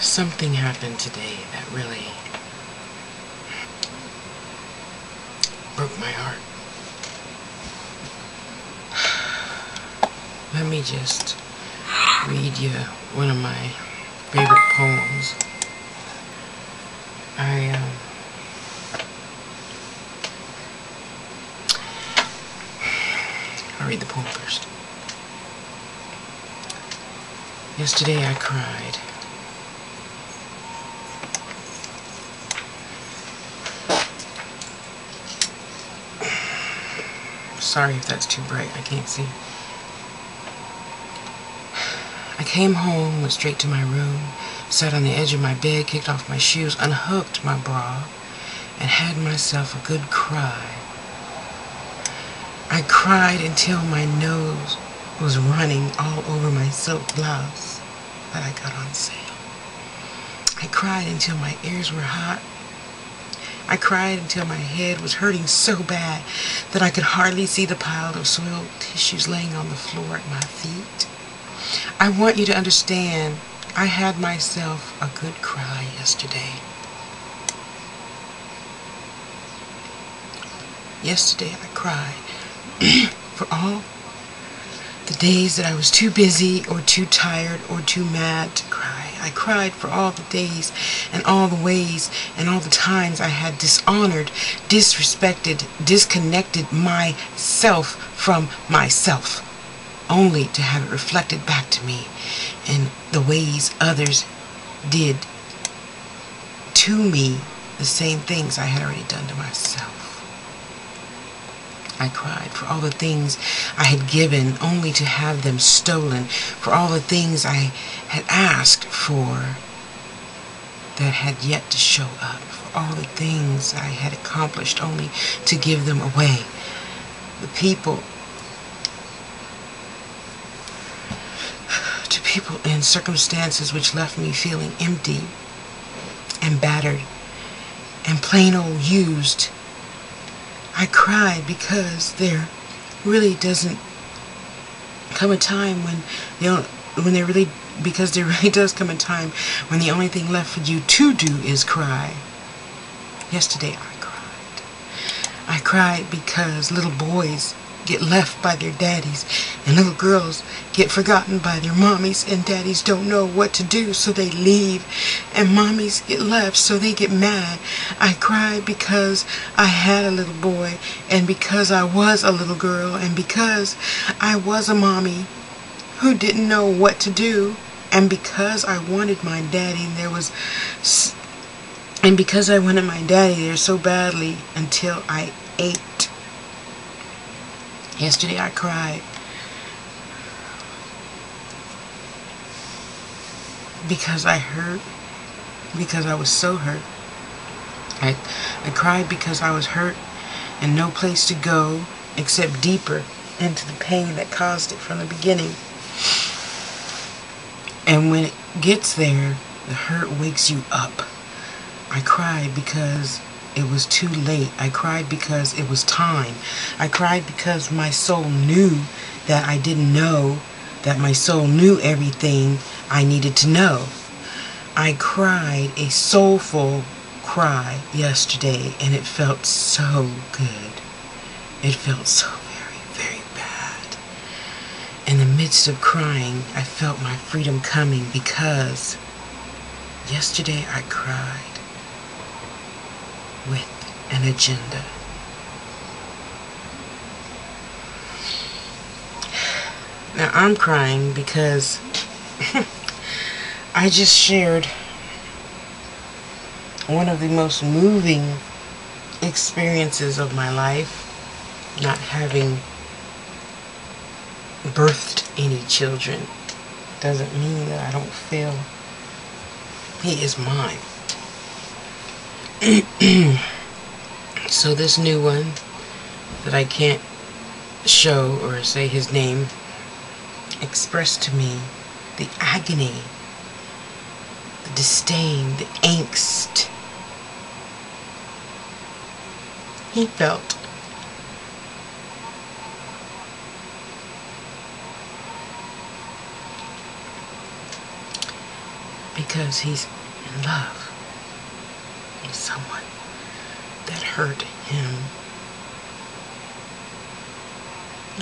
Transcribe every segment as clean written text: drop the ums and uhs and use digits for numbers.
Something happened today that really broke my heart. Let me just read you one of my favorite poems. I'll read the poem first. Yesterday I cried. Sorry if that's too bright, I can't see. I came home, went straight to my room, sat on the edge of my bed, kicked off my shoes, unhooked my bra, and had myself a good cry. I cried until my nose was running all over my silk blouse that I got on sale. I cried until my ears were hot. I cried until my head was hurting so bad that I could hardly see the pile of soiled tissues laying on the floor at my feet. I want you to understand, I had myself a good cry yesterday. Yesterday I cried for all the days that I was too busy or too tired or too mad to cry. I cried for all the days and all the ways and all the times I had dishonored, disrespected, disconnected myself from myself, only to have it reflected back to me in the ways others did to me the same things I had already done to myself. I cried for all the things I had given only to have them stolen, for all the things I had asked for that had yet to show up, for all the things I had accomplished only to give them away. To people in circumstances which left me feeling empty and battered and plain old used. I cried because there really doesn't come a time when because there really does come a time when the only thing left for you to do is cry. Yesterday I cried. I cried because little boys get left by their daddies and little girls get forgotten by their mommies, and daddies don't know what to do so they leave, and mommies get left so they get mad. I cried because I had a little boy, and because I was a little girl, and because I was a mommy who didn't know what to do, and because I wanted my daddy there so badly until I ate. Yesterday I cried because I hurt, because I was so hurt. I cried because I was hurt and no place to go except deeper into the pain that caused it from the beginning. And when it gets there, the hurt wakes you up. I cried because it was too late. I cried because it was time. I cried because my soul knew that I didn't know that my soul knew everything I needed to know. I cried a soulful cry yesterday, and it felt so good. It felt so very, very bad. In the midst of crying, I felt my freedom coming because yesterday I cried with an agenda. Now I'm crying because I just shared one of the most moving experiences of my life, not having birthed any children. Doesn't mean that I don't feel he is mine. So this new one that I can't show or say his name expressed to me the agony, the disdain, the angst he felt because he's in love with someone that hurt him.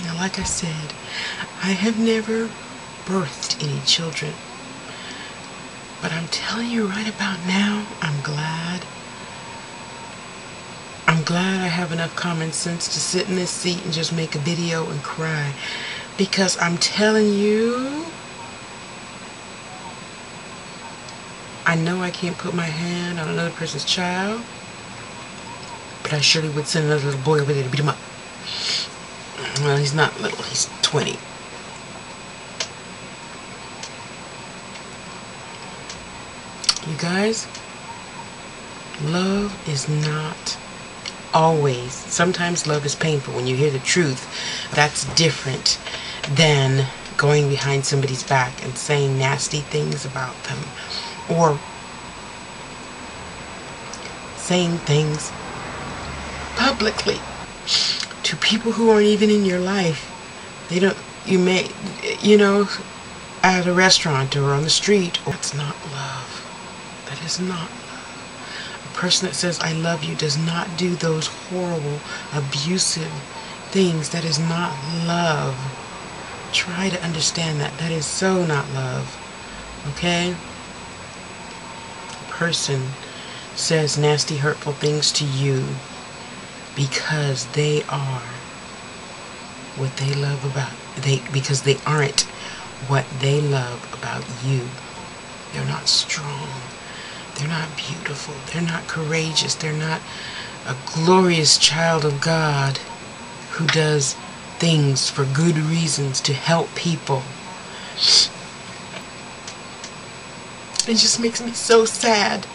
Now, like I said, I have never birthed any children, but I'm telling you right about now, I'm glad I have enough common sense to sit in this seat and just make a video and cry, because I'm telling you, I know I can't put my hand on another person's child, but I surely would send another little boy over there to beat him up. Well, he's not little, he's 20. You guys, love is not always, sometimes love is painful. When you hear the truth, that's different than going behind somebody's back and saying nasty things about them, or saying things publicly to people who aren't even in your life. They don't, you may, you know, at a restaurant or on the street. That's not love. That is not love. A person that says I love you does not do those horrible, abusive things. That is not love. Try to understand that. That is so not love. Okay? A person says nasty, hurtful things to you because they are what they love about because they aren't what they love about you. They're not strong. They're not beautiful. They're not courageous. They're not a glorious child of God who does things for good reasons to help people. It just makes me so sad.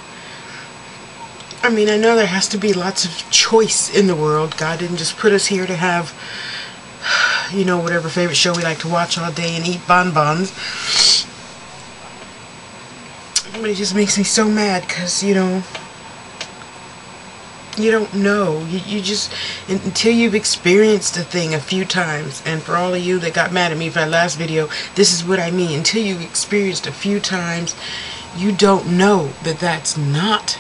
I mean, I know there has to be lots of choice in the world. God didn't just put us here to have, you know, whatever favorite show we like to watch all day and eat bonbons. But it just makes me so mad because, you know, you don't know. You just, until you've experienced a thing a few times, and for all of you that got mad at me for that last video, this is what I mean. Until you've experienced a few times, you don't know that that's not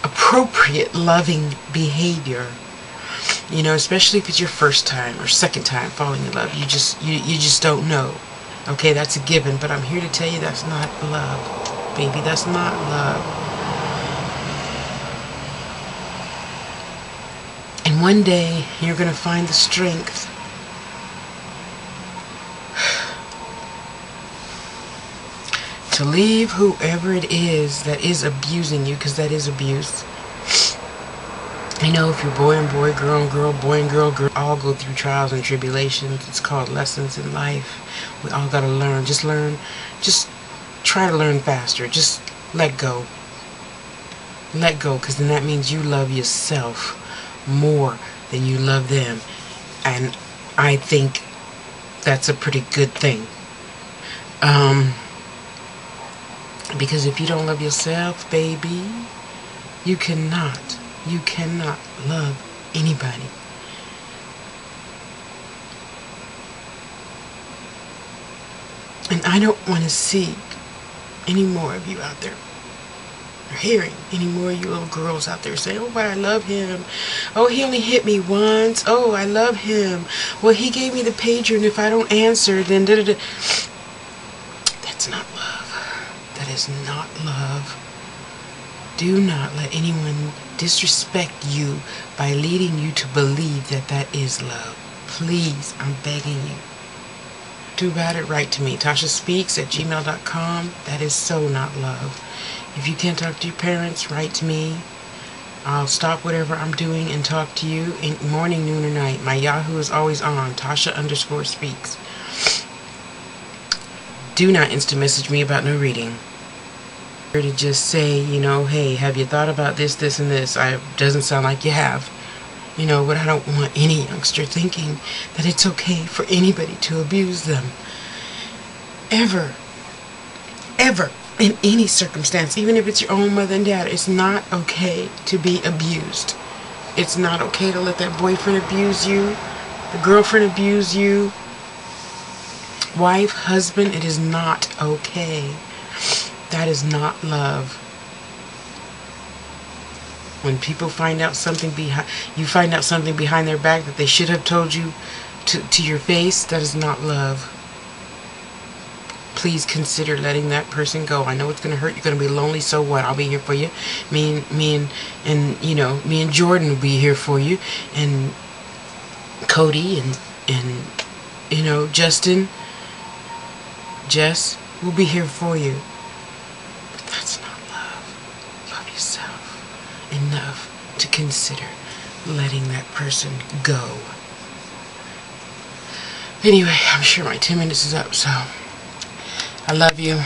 appropriate loving behavior. You know, especially if it's your first time or second time falling in love. You just don't know. Okay, that's a given, but I'm here to tell you that's not love, baby. That's not love. And one day you're going to find the strength to leave whoever it is that is abusing you, because that is abuse. You know, if you're boy and boy, girl and girl, boy and girl, all go through trials and tribulations. It's called lessons in life. We all gotta learn. Just learn. Just try to learn faster. Just let go. Let go, because then that means you love yourself more than you love them. And I think that's a pretty good thing. Because if you don't love yourself, baby, you cannot love anybody. And I don't want to see any more of you out there, or hearing any more of you little girls out there saying, oh, but I love him. Oh, he only hit me once. Oh, I love him. Well, he gave me the pager, and if I don't answer, then da-da-da. That's not love. That is not love. Do not let anyone disrespect you by leading you to believe that that is love. Please, I'm begging you. Do about it, write to me. TashaSpeaks@gmail.com. That is so not love. If you can't talk to your parents, write to me. I'll stop whatever I'm doing and talk to you in morning, noon, or night. My Yahoo is always on, Tasha_speaks. Do not instant message me about no reading. To just say, you know, hey, have you thought about this, this, and this? Doesn't sound like you have. You know, but I don't want any youngster thinking that it's okay for anybody to abuse them. Ever. Ever. In any circumstance. Even if it's your own mother and dad. It's not okay to be abused. It's not okay to let that boyfriend abuse you. The girlfriend abuse you. Wife, husband. It is not okay. That is not love. When people find out something behind their back that they should have told you to your face, that is not love. Please consider letting that person go. I know it's going to hurt. You're going to be lonely. So what? I'll be here for you. Me and Jordan will be here for you, and Cody and Justin, Jess will be here for you. But that's not love. Love yourself enough to consider letting that person go. Anyway, I'm sure my 10 minutes is up, so I love you.